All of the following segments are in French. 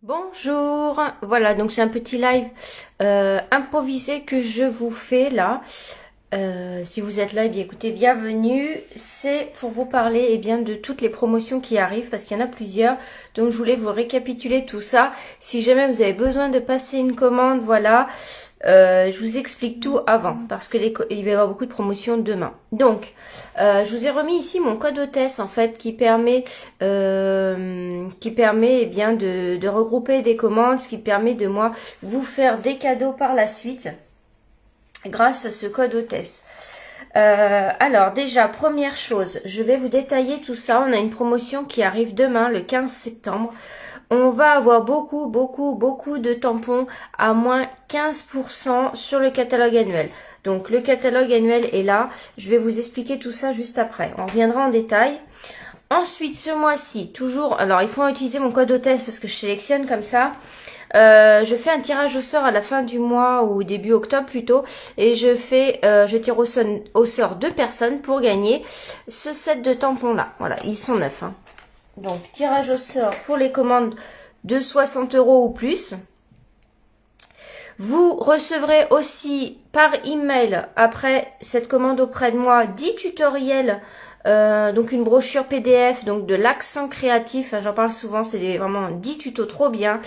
Bonjour, voilà donc c'est un petit live improvisé que je vous fais là. Si vous êtes là, eh bien écoutez, bienvenue. C'est pour vous parler bien de toutes les promotions qui arrivent parce qu'il y en a plusieurs. Donc je voulais vous récapituler tout ça. Si jamais vous avez besoin de passer une commande, voilà. Je vous explique tout avant parce que il va y avoir beaucoup de promotions demain. Donc, je vous ai remis ici mon code hôtesse en fait qui permet bien de regrouper des commandes, ce qui permet de moi vous faire des cadeaux par la suite grâce à ce code hôtesse. Alors déjà, première chose, je vais vous détailler tout ça. On a une promotion qui arrive demain, le 15 septembre. On va avoir beaucoup de tampons à moins 15% sur le catalogue annuel. Donc le catalogue annuel est là. Je vais vous expliquer tout ça juste après. On reviendra en détail. Ensuite, ce mois-ci, toujours, alors il faut utiliser mon code hôtesse parce que je sélectionne comme ça. Je fais un tirage au sort à la fin du mois ou début octobre plutôt et je tire au sort 2 personnes pour gagner ce set de tampons là. Voilà, ils sont neufs. Hein. Donc tirage au sort pour les commandes de 60 € ou plus. Vous recevrez aussi par email après cette commande auprès de moi 10 tutoriels. Donc une brochure PDF donc de l'accent créatif, j'en parle souvent, c'est vraiment 10 tutos trop bien.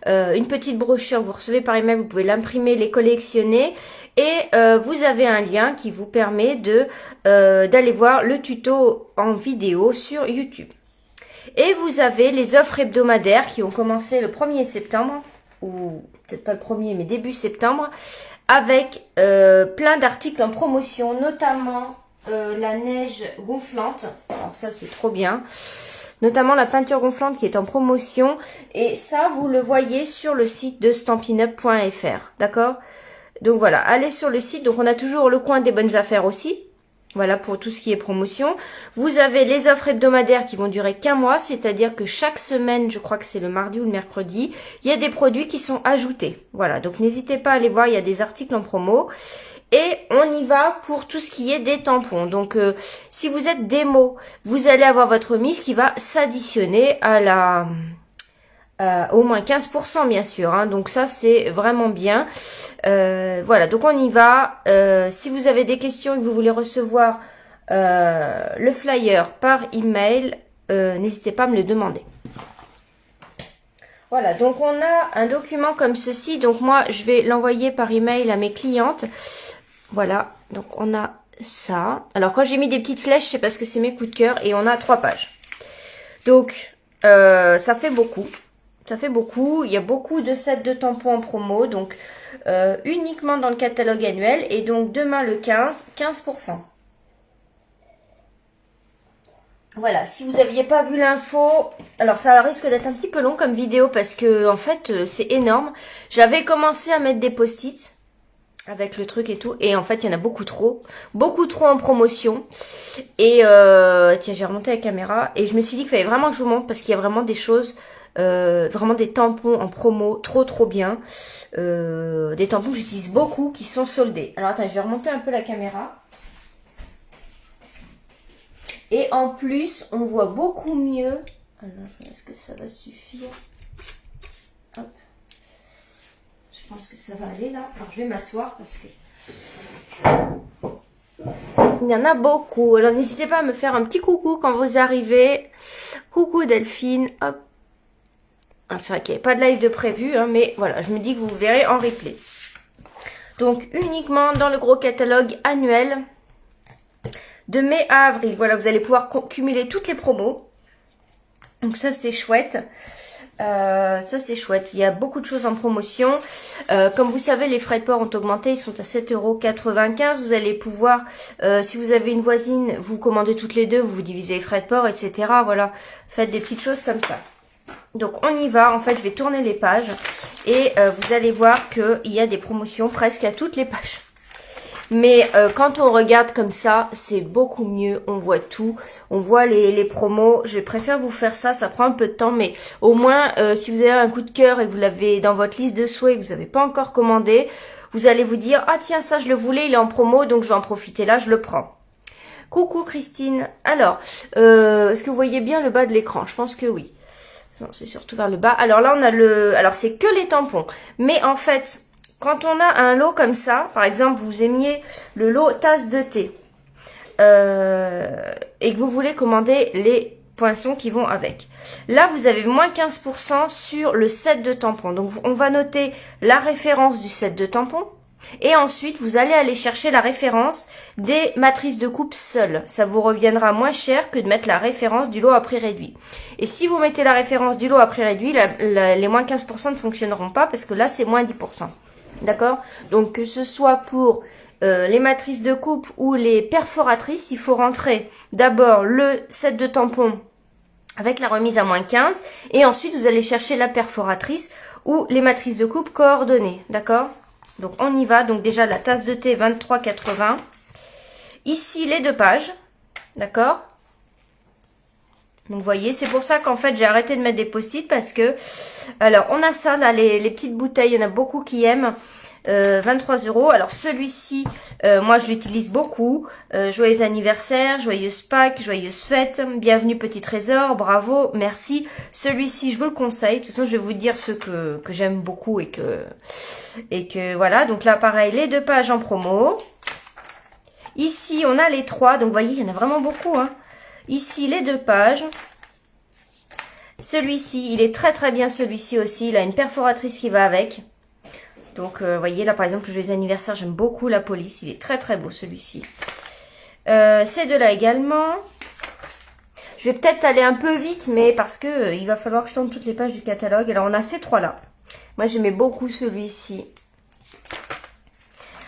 Une petite brochure, vous recevez par email, vous pouvez l'imprimer, les collectionner et vous avez un lien qui vous permet d'aller voir le tuto en vidéo sur YouTube. Et vous avez les offres hebdomadaires qui ont commencé le 1er septembre, ou peut-être pas le 1er, mais début septembre, avec plein d'articles en promotion, notamment la neige gonflante. Alors ça, c'est trop bien. Notamment la peinture gonflante qui est en promotion. Et ça, vous le voyez sur le site de stampinup.fr. D'accord? Donc voilà, allez sur le site. Donc on a toujours le coin des bonnes affaires aussi. Voilà pour tout ce qui est promotion. Vous avez les offres hebdomadaires qui vont durer qu'un mois, c'est-à-dire que chaque semaine, je crois que c'est le mardi ou le mercredi, il y a des produits qui sont ajoutés. Voilà, donc n'hésitez pas à aller voir, il y a des articles en promo. Et on y va pour tout ce qui est des tampons. Donc si vous êtes démo, vous allez avoir votre mise qui va s'additionner à la... au moins 15% bien sûr, hein. Donc ça c'est vraiment bien. Voilà, donc on y va. Si vous avez des questions et que vous voulez recevoir le flyer par email, n'hésitez pas à me le demander. Voilà, donc on a un document comme ceci. Donc moi je vais l'envoyer par email à mes clientes. Voilà, donc on a ça. Alors quand j'ai mis des petites flèches, c'est parce que c'est mes coups de cœur et on a 3 pages. Donc ça fait beaucoup. Ça fait beaucoup, il y a beaucoup de sets de tampons en promo, donc uniquement dans le catalogue annuel. Et donc demain le 15, 15%. Voilà, si vous n'aviez pas vu l'info, alors ça risque d'être un petit peu long comme vidéo parce que en fait c'est énorme. J'avais commencé à mettre des post-it avec le truc et tout, et en fait il y en a beaucoup trop en promotion. Et tiens, j'ai remonté la caméra et je me suis dit qu'il fallait vraiment que je vous montre parce qu'il y a vraiment des choses... vraiment des tampons en promo trop bien, des tampons que j'utilise beaucoup qui sont soldés. Alors attends, je vais remonter un peu la caméra et en plus on voit beaucoup mieux. Alors est-ce que ça va suffire? Hop. Je pense que ça va aller là. Alors je vais m'asseoir parce que il y en a beaucoup. Alors n'hésitez pas à me faire un petit coucou quand vous arrivez. Coucou Delphine. Hop. C'est vrai qu'il n'y avait pas de live de prévu, hein, mais voilà, je me dis que vous verrez en replay. Donc, uniquement dans le gros catalogue annuel de mai à avril. Voilà, vous allez pouvoir cumuler toutes les promos. Donc ça, c'est chouette. Ça, c'est chouette. Il y a beaucoup de choses en promotion. Comme vous savez, les frais de port ont augmenté. Ils sont à 7,95 €. Vous allez pouvoir, si vous avez une voisine, vous commandez toutes les deux, vous divisez les frais de port, etc. Voilà, faites des petites choses comme ça. Donc on y va, en fait je vais tourner les pages et vous allez voir qu'il y a des promotions presque à toutes les pages. Mais quand on regarde comme ça, c'est beaucoup mieux, on voit tout, on voit les promos. Je préfère vous faire ça, ça prend un peu de temps, mais au moins si vous avez un coup de cœur et que vous l'avez dans votre liste de souhaits et que vous n'avez pas encore commandé, vous allez vous dire « Ah tiens, ça je le voulais, il est en promo, donc je vais en profiter là, je le prends ». Coucou Christine. Alors, est-ce que vous voyez bien le bas de l'écran? Je pense que oui. C'est surtout vers le bas. Alors là, on a le... Alors, c'est que les tampons. Mais en fait, quand on a un lot comme ça, par exemple, vous aimiez le lot tasse de thé. Et que vous voulez commander les poinçons qui vont avec. Là, vous avez moins 15% sur le set de tampons. Donc, on va noter la référence du set de tampons. Et ensuite, vous allez aller chercher la référence des matrices de coupe seules. Ça vous reviendra moins cher que de mettre la référence du lot à prix réduit. Et si vous mettez la référence du lot à prix réduit, les moins 15% ne fonctionneront pas parce que là, c'est moins 10%. D'accord? Donc, que ce soit pour les matrices de coupe ou les perforatrices, il faut rentrer d'abord le set de tampons avec la remise à moins 15 et ensuite, vous allez chercher la perforatrice ou les matrices de coupe coordonnées. D'accord? Donc, on y va. Donc, déjà, la tasse de thé, 23,80. Ici, les 2 pages. D'accord? Donc, vous voyez, c'est pour ça qu'en fait, j'ai arrêté de mettre des post-it parce que... Alors, on a ça, là, les petites bouteilles. Il y en a beaucoup qui aiment. 23 €. Alors, celui-ci, moi, je l'utilise beaucoup. Joyeux anniversaire, joyeuse Pâques, joyeuse fête, bienvenue petit trésor, bravo, merci. Celui-ci, je vous le conseille. De toute façon, je vais vous dire ceux que j'aime beaucoup et que voilà. Donc là, pareil, les 2 pages en promo. Ici, on a les 3. Donc, vous voyez, il y en a vraiment beaucoup, hein. Ici, les 2 pages. Celui-ci, il est très très bien, celui-ci aussi. Il a une perforatrice qui va avec. Donc, vous voyez, là, par exemple, le joyeux anniversaire, j'aime beaucoup la police. Il est très, très beau, celui-ci. Ces 2-là également. Je vais peut-être aller un peu vite, mais parce que il va falloir que je tourne toutes les pages du catalogue. Alors, on a ces 3-là. Moi, j'aimais beaucoup celui-ci.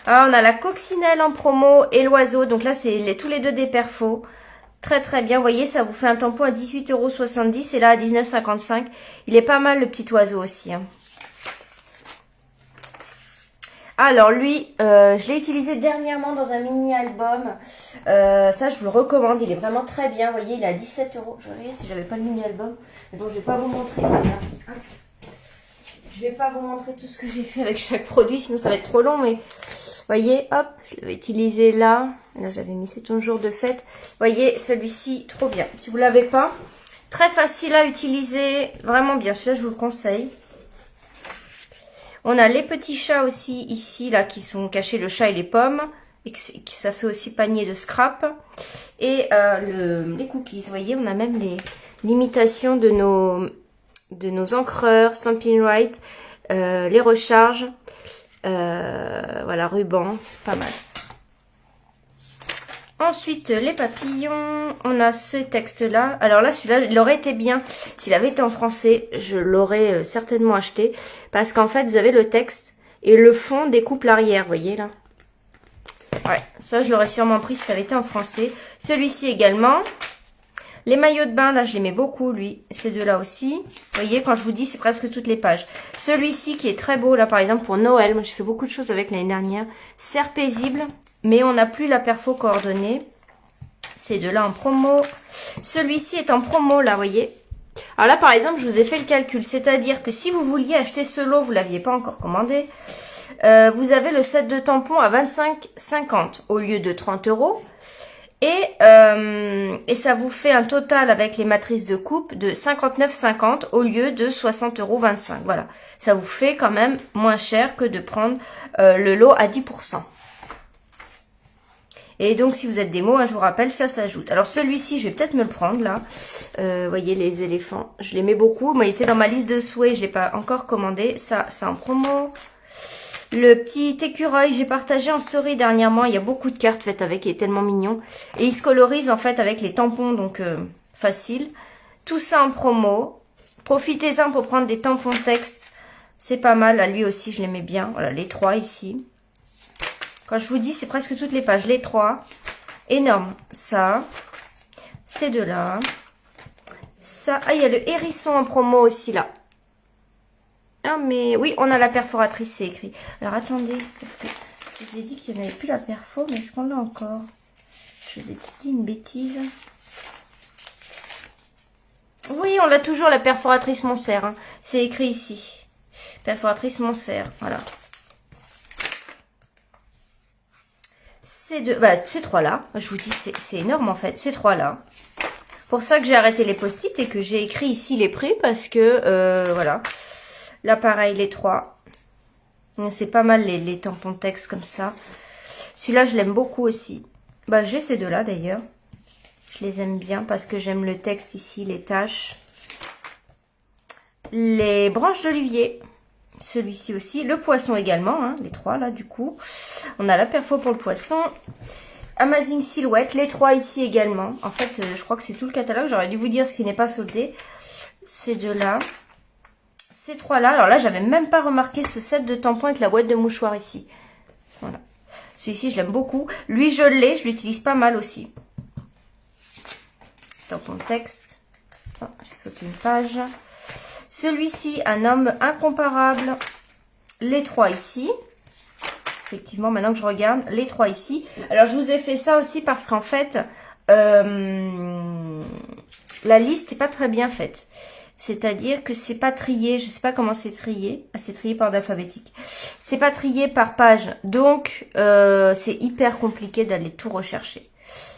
Alors, on a la coccinelle en promo et l'oiseau. Donc là, c'est tous les 2 des perfos. Très, très bien. Vous voyez, ça vous fait un tampon à 18,70 € et là, à 19,55 €. Il est pas mal, le petit oiseau aussi, hein. Alors lui, je l'ai utilisé dernièrement dans un mini-album. Ça, je vous le recommande. Il est vraiment très bien. Vous voyez, il est à 17 €. Je vais regarder si j'avais pas le mini-album. Mais bon, je vais pas vous montrer. Je vais pas vous montrer tout ce que j'ai fait avec chaque produit, sinon ça va être trop long. Mais vous voyez, hop, je l'avais utilisé là. Là, j'avais mis c'est ton jour de fête. Vous voyez, celui-ci, trop bien. Si vous l'avez pas, très facile à utiliser. Vraiment bien. Celui-là, je vous le conseille. On a les petits chats aussi ici, là, qui sont cachés, le chat et les pommes. Et que ça fait aussi panier de scrap. Et les cookies, vous voyez, on a même l'imitation de nos encreurs, Stampin' Right, les recharges. Voilà, ruban, pas mal. Ensuite, les papillons, on a ce texte-là. Alors là, celui-là, il aurait été bien. S'il avait été en français, je l'aurais certainement acheté. Parce qu'en fait, vous avez le texte et le fond découpe l'arrière, vous voyez là. Ouais, ça, je l'aurais sûrement pris si ça avait été en français. Celui-ci également. Les maillots de bain, là, je l'aimais beaucoup, lui. Ces 2-là aussi. Vous voyez, quand je vous dis, c'est presque toutes les pages. Celui-ci qui est très beau, là, par exemple, pour Noël. Moi, j'ai fait beaucoup de choses avec l'année dernière. Serre paisible. Mais on n'a plus la perfo coordonnée. Ces 2-là en promo. Celui-ci est en promo, là, vous voyez. Alors là, par exemple, je vous ai fait le calcul. C'est-à-dire que si vous vouliez acheter ce lot, vous ne l'aviez pas encore commandé, vous avez le set de tampons à 25,50 au lieu de 30 €. Et ça vous fait un total avec les matrices de coupe de 59,50 au lieu de 60,25 €. Voilà. Ça vous fait quand même moins cher que de prendre le lot à 10%. Et donc, si vous êtes démo, hein, je vous rappelle, ça s'ajoute. Alors, celui-ci, je vais peut-être me le prendre, là. Vous voyez, les éléphants. Je l'aimais beaucoup. Moi, il était dans ma liste de souhaits. Je ne l'ai pas encore commandé. Ça, c'est en promo. Le petit écureuil, j'ai partagé en story dernièrement. Il y a beaucoup de cartes faites avec. Il est tellement mignon. Et il se colorise, en fait, avec les tampons. Donc, facile. Tout ça en promo. Profitez-en pour prendre des tampons texte. C'est pas mal. Là, lui aussi, je l'aimais bien. Voilà, les 3 ici. Quand je vous dis, c'est presque toutes les pages. Les 3. Énorme. Ça. Ces 2-là. Ça. Ah, il y a le hérisson en promo aussi, là. Ah, mais oui, on a la perforatrice, c'est écrit. Alors, attendez, parce que je vous ai dit qu'il n'y avait plus la perfo, mais est-ce qu'on l'a encore? Je vous ai dit une bêtise. Oui, on l'a toujours, la perforatrice Montserrat. Hein. C'est écrit ici. Perforatrice Montserrat, voilà. Ces 3-là, je vous dis, c'est énorme en fait, ces 3-là. Pour ça que j'ai arrêté les post-it et que j'ai écrit ici les prix parce que, voilà. Là, pareil, les 3. C'est pas mal les tampons texte comme ça. Celui-là, je l'aime beaucoup aussi. Bah, j'ai ces deux-là d'ailleurs. Je les aime bien parce que j'aime le texte ici, les taches. Les branches d'olivier. Celui-ci aussi. Le poisson également, hein, les 3 là du coup. On a la perfo pour le poisson. Amazing Silhouette, les 3 ici également. En fait, je crois que c'est tout le catalogue. J'aurais dû vous dire ce qui n'est pas soldé. Ces deux-là. Ces 3-là. Alors là, j'avais même pas remarqué ce set de tampons avec la boîte de mouchoirs ici. Voilà. Celui-ci, je l'aime beaucoup. Lui, je l'ai. Je l'utilise pas mal aussi. Tampon texte. Oh, j'ai sauté une page. Celui-ci, un homme incomparable. Les 3 ici. Effectivement, maintenant que je regarde, les 3 ici. Alors, je vous ai fait ça aussi parce qu'en fait, la liste n'est pas très bien faite. C'est-à-dire que c'est pas trié, je sais pas comment c'est trié. C'est trié par ordre alphabétique. C'est pas trié par page. Donc, c'est hyper compliqué d'aller tout rechercher.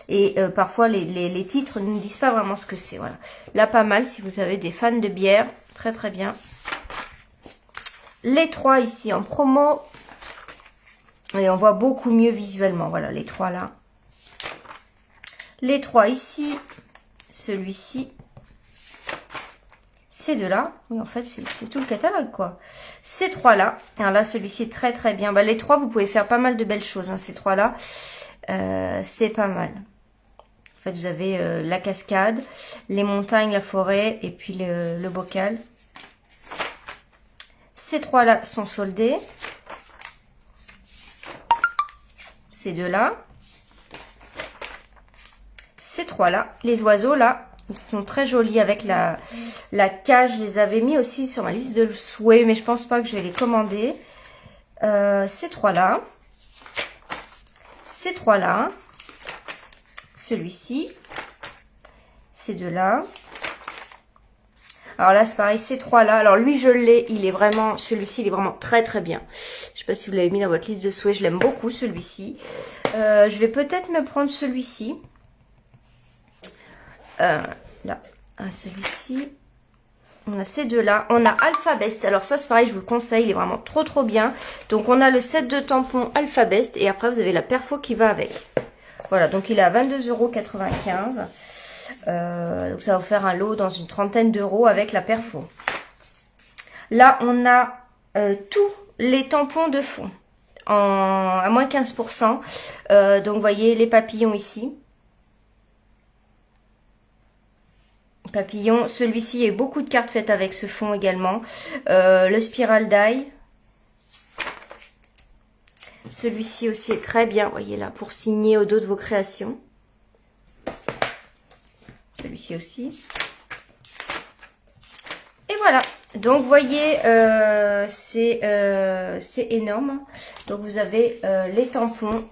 Et parfois, les titres ne disent pas vraiment ce que c'est. Voilà. Là, pas mal si vous avez des fans de bière. Très, très bien. Les 3 ici en promo. Et on voit beaucoup mieux visuellement. Voilà, les 3 là. Les 3 ici. Celui-ci. Ces deux là. Oui, en fait, c'est tout le catalogue, quoi. Ces 3 là. Alors là, celui-ci est très, très bien. Bah, les 3, vous pouvez faire pas mal de belles choses, hein, ces 3 là. C'est pas mal. En fait, vous avez la cascade, les montagnes, la forêt et puis le bocal. Ces 3 là sont soldés. Ces 2 là. Ces 3 là. Les oiseaux là, ils sont très jolis avec la cage. Je les avais mis aussi sur ma liste de souhaits, mais je pense pas que je vais les commander. Ces 3 là. Ces 3 là. Celui-ci. Ces 2 là. Alors là, c'est pareil, ces 3 là. Alors lui, je l'ai. Il est vraiment, celui-ci, il est vraiment très très bien. Je sais pas si vous l'avez mis dans votre liste de souhaits. Je l'aime beaucoup, celui-ci. Je vais peut-être me prendre celui-ci. Là, celui-ci. On a ces deux là. On a Alphabest. Alors ça, c'est pareil, je vous le conseille. Il est vraiment trop trop bien. Donc on a le set de tampons Alphabest. Et après, vous avez la perfo qui va avec. Voilà, donc il est à 22,95 €. Donc ça va vous faire un lot dans une trentaine d'euros avec la perfo. Là, on a tous les tampons de fond à moins 15%. Donc, vous voyez les papillons ici. Papillon. Celui-ci, il y a eu beaucoup de cartes faites avec ce fond également. Le Spiral Die. Celui-ci aussi est très bien. Vous voyez là, pour signer au dos de vos créations. Celui-ci aussi. Et voilà. Donc, vous voyez, c'est énorme. Donc, vous avez les tampons.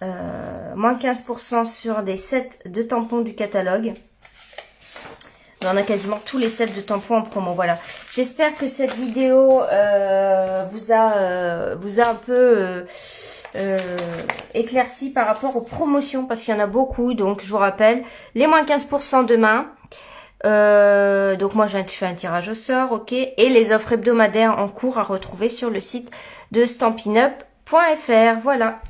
Moins 15% sur des sets de tampons du catalogue. On a quasiment tous les sets de tampons en promo. Voilà. J'espère que cette vidéo vous a un peu éclairci par rapport aux promotions. Parce qu'il y en a beaucoup. Donc, je vous rappelle, les moins 15% demain. Donc moi je fais un tirage au sort, ok, et les offres hebdomadaires en cours à retrouver sur le site de stampinup.fr. Voilà.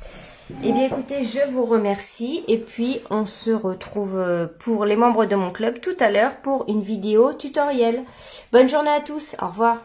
Et bien écoutez, je vous remercie et puis on se retrouve pour les membres de mon club tout à l'heure pour une vidéo tutoriel. Bonne journée à tous, au revoir.